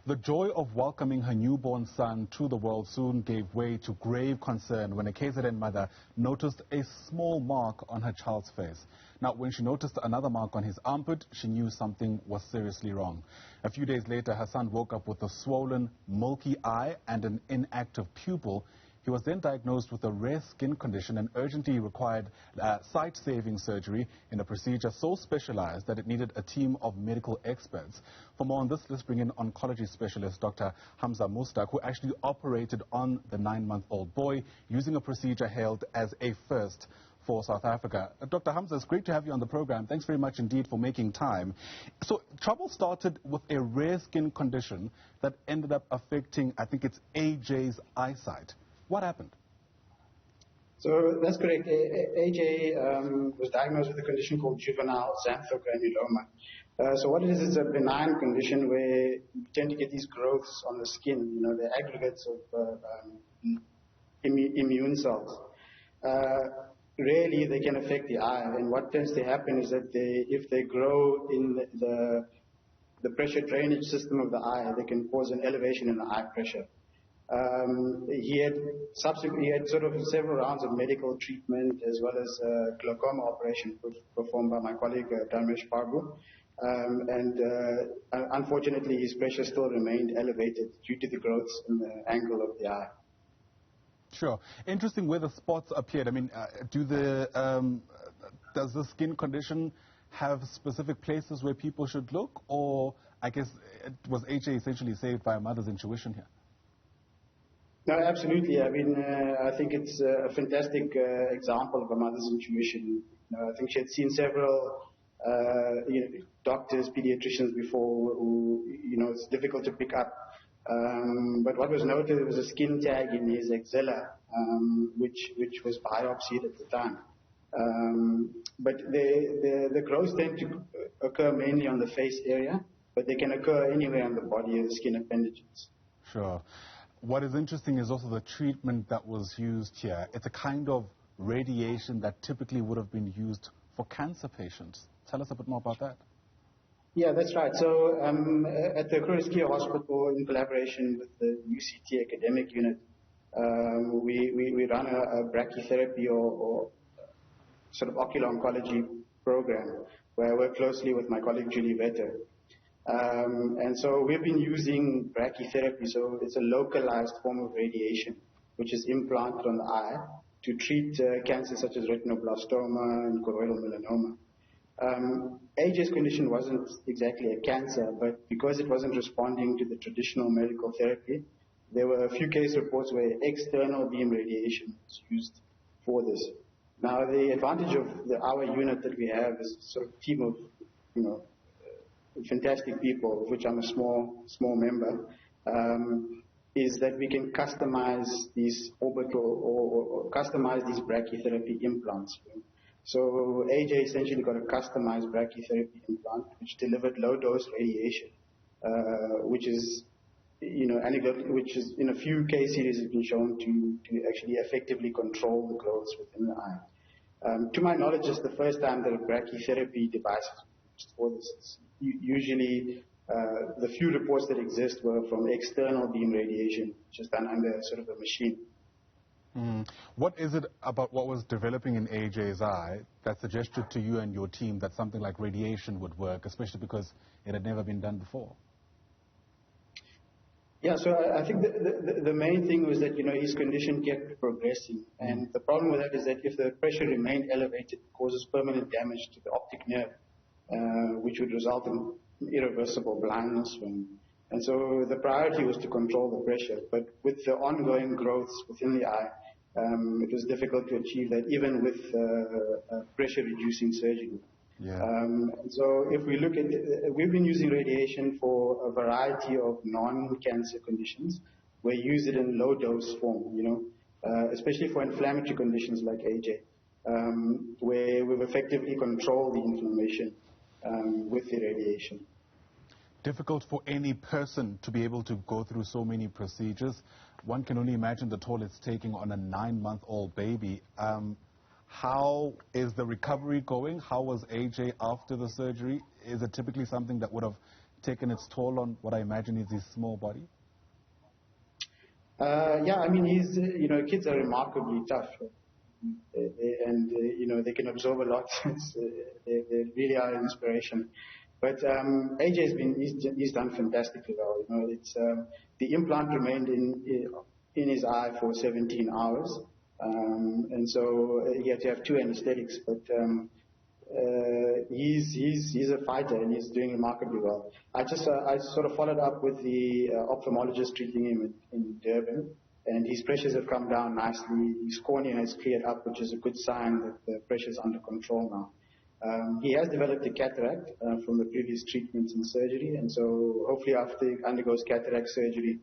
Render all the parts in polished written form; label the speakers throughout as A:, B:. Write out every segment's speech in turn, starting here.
A: The joy of welcoming her newborn son to the world soon gave way to grave concern when a KZN mother noticed a small mark on her child's face. Now, when she noticed another mark on his armpit, she knew something was seriously wrong. A few days later, her son woke up with a swollen, milky eye and an inactive pupil. He was then diagnosed with a rare skin condition and urgently required sight-saving surgery in a procedure so specialized that it needed a team of medical experts. For more on this, let's bring in oncology specialist Dr. Hamzah Mustak, who actually operated on the 9-month-old boy using a procedure hailed as a first for South Africa. Dr. Hamzah, it's great to have you on the program. Thanks very much indeed for making time. So trouble started with a rare skin condition that ended up affecting, I think it's AJ's eyesight. What happened?
B: So that's correct. AJ was diagnosed with a condition called juvenile xanthogranuloma. So what it is a benign condition where you tend to get these growths on the skin, the aggregates of immune cells. Rarely they can affect the eye, and what tends to happen is that if they grow in the pressure drainage system of the eye, they can cause an elevation in the eye pressure. He had sort of several rounds of medical treatment as well as a glaucoma operation performed by my colleague Dharmesh Parbu. Unfortunately, his pressure still remained elevated due to the growths in the angle of the eye.
A: Sure. Interesting where the spots appeared. I mean, does the skin condition have specific places where people should look? Or I guess was AJ essentially saved by a mother's intuition here?
B: No, absolutely. I mean, I think it's a fantastic example of a mother's intuition. I think she had seen several doctors, pediatricians before who, it's difficult to pick up. But what was noted was a skin tag in his axilla, which was biopsied at the time. But the growths tend to occur mainly on the face area, but they can occur anywhere on the body of the skin appendages.
A: Sure. What is interesting is also the treatment that was used here. It's a kind of radiation that typically would have been used for cancer patients. Tell us a bit more about that.
B: Yeah, that's right. So at the Groote Hospital, in collaboration with the UCT academic unit, we run a brachytherapy or sort of ocular oncology program where I work closely with my colleague Julie Vetter. And so we've been using brachytherapy, so it's a localized form of radiation which is implanted on the eye to treat cancers such as retinoblastoma and choroidal melanoma. AJ's condition wasn't exactly a cancer, but because it wasn't responding to the traditional medical therapy, there were a few case reports where external beam radiation was used for this. Now, the advantage of our unit that we have is sort of a team of, fantastic people, of which I'm a small member, is that we can customize these orbital or customize these brachytherapy implants. So AJ essentially got a customized brachytherapy implant which delivered low-dose radiation, which is, which is in a few case series has been shown to actually effectively control the growths within the eye. To my knowledge, it's the first time that a brachytherapy device was used for this. Usually, the few reports that exist were from external beam radiation, which is done under sort of a machine.
A: What is it about what was developing in AJ's eye that suggested to you and your team that something like radiation would work, especially because it had never been done before?
B: Yeah, so I think the main thing was that, his condition kept progressing. And the problem with that is that if the pressure remained elevated, it causes permanent damage to the optic nerve, which would result in irreversible blindness. And so the priority was to control the pressure. But with the ongoing growths within the eye, it was difficult to achieve that even with pressure-reducing surgery.
A: Yeah.
B: So if we look at, we've been using radiation for a variety of non-cancer conditions. We use it in low-dose form, especially for inflammatory conditions like AJ, where we've effectively controlled the inflammation with the radiation.
A: Difficult for any person to be able to go through so many procedures. One can only imagine the toll it's taking on a 9-month-old baby. How is the recovery going? How was AJ after the surgery? Is it typically something that would have taken its toll on what I imagine is his small body?
B: Yeah, I mean, kids are remarkably tough. They can absorb a lot. They really are an inspiration. But AJ's he's done fantastically well. The implant remained in his eye for 17 hours, and so he had to have 2 anesthetics. But he's a fighter and he's doing remarkably well. I sort of followed up with the ophthalmologist treating him in Durban. And his pressures have come down nicely. His cornea has cleared up, which is a good sign that the pressure is under control now. He has developed a cataract from the previous treatments and surgery, and so hopefully after he undergoes cataract surgery,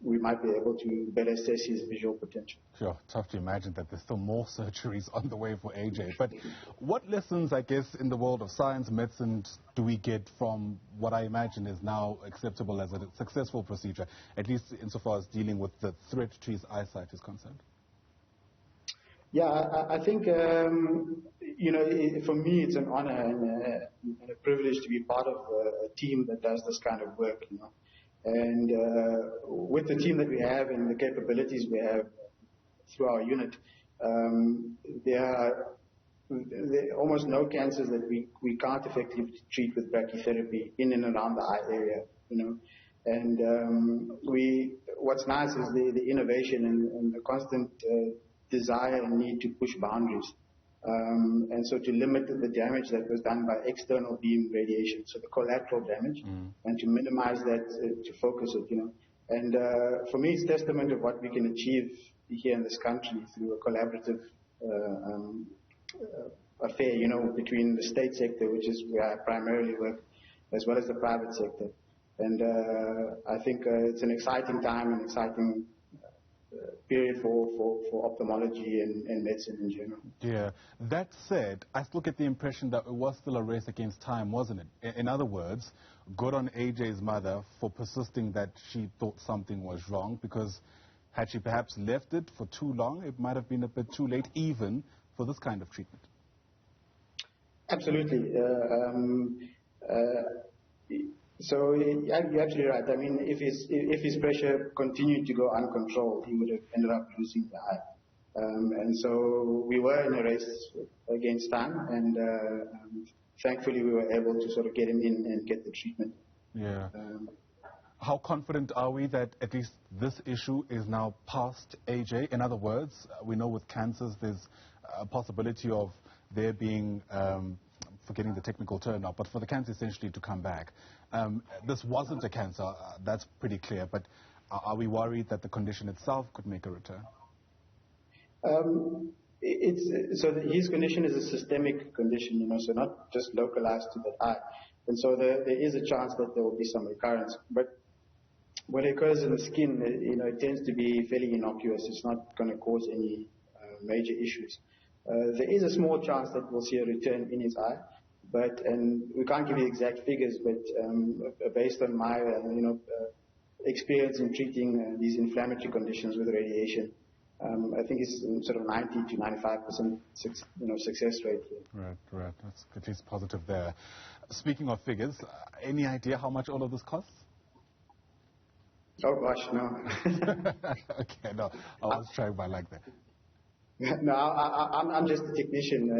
B: we might be able to better assess his visual potential.
A: Sure, tough to imagine that there's still more surgeries on the way for AJ. But what lessons, I guess, in the world of science, medicine, do we get from what I imagine is now acceptable as a successful procedure, at least insofar as dealing with the threat to his eyesight is concerned?
B: Yeah, I think, for me, it's an honor and a privilege to be part of a team that does this kind of work, And with the team that we have and the capabilities we have through our unit, there are almost no cancers that we can't effectively treat with brachytherapy in and around the eye area, And what's nice is the innovation and the constant desire and need to push boundaries. And so to limit the damage that was done by external beam radiation, so the collateral damage, and to minimize that, to focus it, And for me, it's testament of what we can achieve here in this country through a collaborative affair, between the state sector, which is where I primarily work, as well as the private sector. And I think it's an exciting time, an exciting period for ophthalmology and medicine in general.
A: Yeah. That said, I still get the impression that it was still a race against time, wasn't it? In other words, good on AJ's mother for persisting that she thought something was wrong, because had she perhaps left it for too long, it might have been a bit too late even for this kind of treatment.
B: Absolutely. So you're absolutely right. I mean, if his pressure continued to go uncontrolled, he would have ended up losing the eye. And so we were in a race against time, and thankfully we were able to sort of get him in and get the treatment.
A: Yeah. How confident are we that at least this issue is now past AJ? In other words, we know with cancers there's a possibility of there being, forgetting the technical term now, but for the cancer essentially to come back. This wasn't a cancer, that's pretty clear, but are we worried that the condition itself could make a return?
B: His condition is a systemic condition, so not just localized to the eye. And so there is a chance that there will be some recurrence. But when it occurs in the skin, it tends to be fairly innocuous. It's not going to cause any major issues. There is a small chance that we'll see a return in his eye, and we can't give you exact figures, but based on my experience in treating these inflammatory conditions with radiation, I think it's sort of 90 to 95% success rate here.
A: Right. That's at least positive there. Speaking of figures, any idea how much all of this costs?
B: Oh gosh, no.
A: Okay, no, I was trying my luck there.
B: No, I'm just a technician.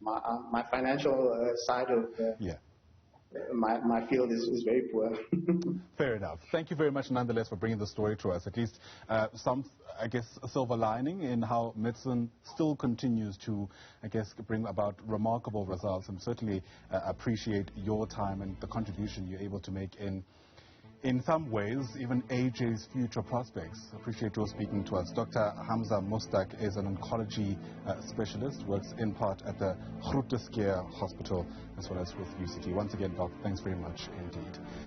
B: My financial side of my field is very poor.
A: Fair enough. Thank you very much, nonetheless, for bringing the story to us. At least some, I guess, a silver lining in how medicine still continues to, I guess, bring about remarkable results, and certainly appreciate your time and the contribution you're able to make in some ways, even AJ's future prospects. Appreciate your speaking to us. Dr. Hamzah Mustak is an oncology specialist, works in part at the Brachytherapy Hospital as well as with UCT. Once again, Doc, thanks very much indeed.